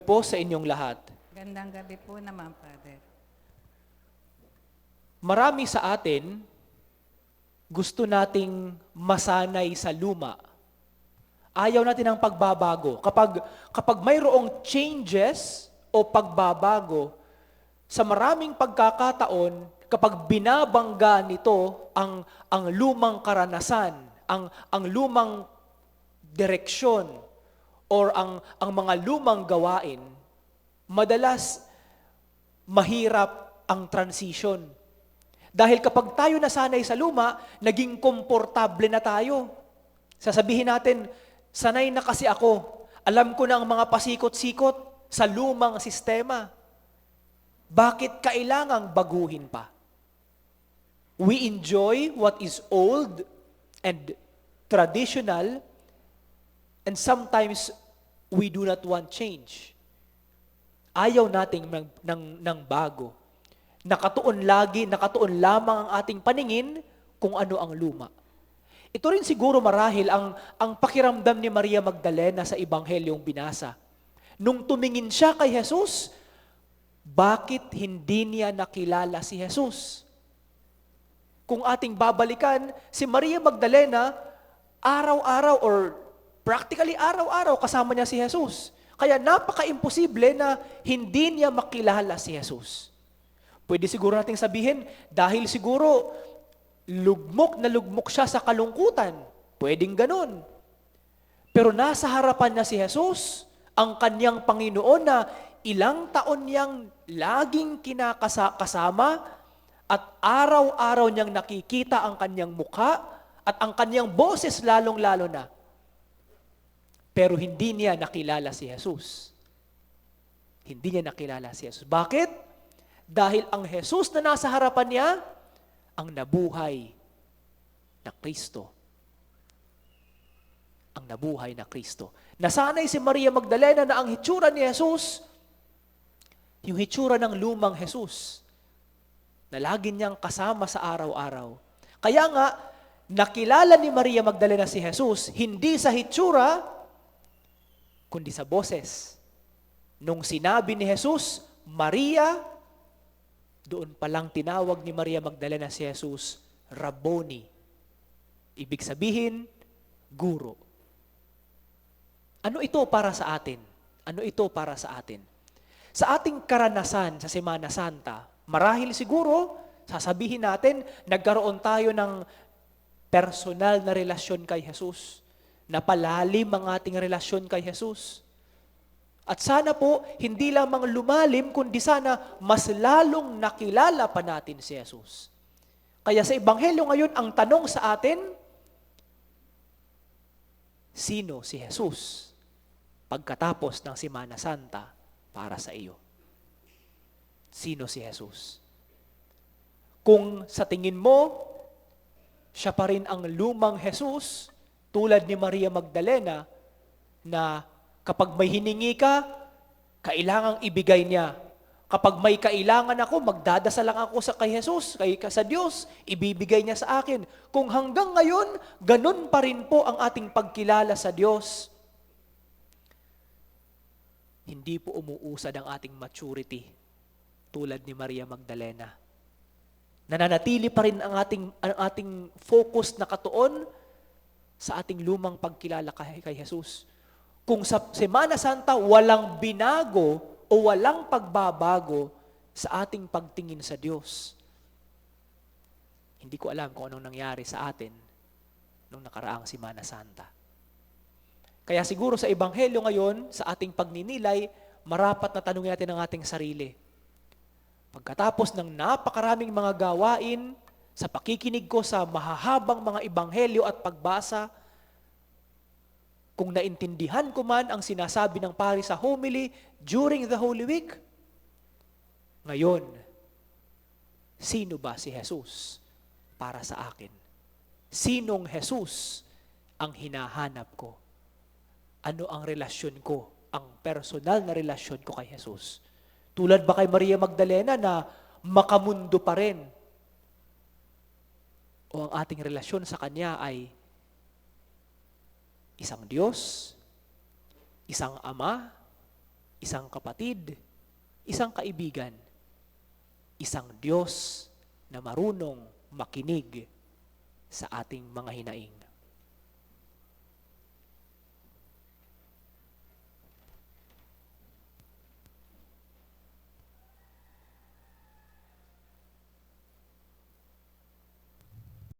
Po sa inyong lahat. Gandang gabi po naman, Father. Marami sa atin gusto nating masanay sa luma. Ayaw natin ng pagbabago. Kapag mayroong changes o pagbabago, sa maraming pagkakataon, kapag binabangga nito ang lumang karanasan, ang lumang direksyon, or ang mga lumang gawain, madalas mahirap ang transition. Dahil kapag tayo nasanay sa luma, naging komportable na tayo. Sasabihin natin, sanay na kasi ako. Alam ko na ang mga pasikot-sikot sa lumang sistema. Bakit kailangang baguhin pa? We enjoy what is old and traditional, and sometimes we do not want change. Ayaw nating ng bago. Nakatuon lamang ang ating paningin kung ano ang luma. Ito rin siguro marahil ang pakiramdam ni Maria Magdalena sa Ebanghelyong binasa. Nung tumingin siya kay Jesus, bakit hindi niya nakilala si Jesus? Kung ating babalikan, si Maria Magdalena, araw-araw or practically araw-araw kasama niya si Jesus. Kaya napaka-imposible na hindi niya makilala si Jesus. Pwede siguro nating sabihin, dahil siguro lugmok na lugmok siya sa kalungkutan. Pwedeng ganun. Pero nasa harapan niya si Jesus, ang kanyang Panginoon na ilang taon niyang laging kinakasama at araw-araw niyang nakikita ang kanyang mukha at ang kanyang boses lalong-lalo na. Pero hindi niya nakilala si Jesus. Hindi niya nakilala si Jesus. Bakit? Dahil ang Jesus na nasa harapan niya, ang nabuhay na Kristo. Ang nabuhay na Kristo. Nasanay si Maria Magdalena na ang hitsura ni Jesus, yung hitsura ng lumang Jesus, na lagi niyang kasama sa araw-araw. Kaya nga, nakilala ni Maria Magdalena si Jesus, hindi sa hitsura, kundi sa boses. Nung sinabi ni Jesus, Maria, doon palang tinawag ni Maria Magdalena si Jesus, Rabboni. Ibig sabihin, guro. Ano ito para sa atin? Ano ito para sa atin? Sa ating karanasan sa Semana Santa, marahil siguro, sasabihin natin, nagkaroon tayo ng personal na relasyon kay Jesus. Napalalim ang ating relasyon kay Jesus. At sana po, hindi lamang lumalim, kundi sana mas lalong nakilala pa natin si Jesus. Kaya sa Ebanghelyo ngayon, ang tanong sa atin, sino si Jesus pagkatapos ng Semana Santa para sa iyo? Sino si Jesus? Kung sa tingin mo, siya pa rin ang lumang Jesus, tulad ni Maria Magdalena, na kapag may hiningi ka, kailangang ibigay niya. Kapag may kailangan ako, magdadasal lang ako kay Jesus, sa Diyos, ibibigay niya sa akin. Kung hanggang ngayon, ganun pa rin po ang ating pagkilala sa Diyos, hindi po umuusad ang ating maturity tulad ni Maria Magdalena. Nananatili pa rin ang ating focus na katuon sa ating lumang pagkilala kay Jesus. Kung sa Semana Santa walang binago o walang pagbabago sa ating pagtingin sa Diyos, hindi ko alam kung anong nangyari sa atin nung nakaraang Semana Santa. Kaya siguro sa Ebanghelyo ngayon, sa ating pagninilay, marapat na tanungin natin ang ating sarili. Pagkatapos ng napakaraming mga gawain, sa pakikinig ko sa mahahabang mga Ebanghelyo at pagbasa, kung naintindihan ko man ang sinasabi ng pari sa homily during the Holy Week, ngayon, sino ba si Jesus para sa akin? Sinong Jesus ang hinahanap ko? Ano ang relasyon ko, ang personal na relasyon ko kay Jesus? Tulad ba kay Maria Magdalena na makamundo pa rin? O ang ating relasyon sa Kanya ay isang Diyos, isang Ama, isang kapatid, isang kaibigan, isang Diyos na marunong makinig sa ating mga hinaing.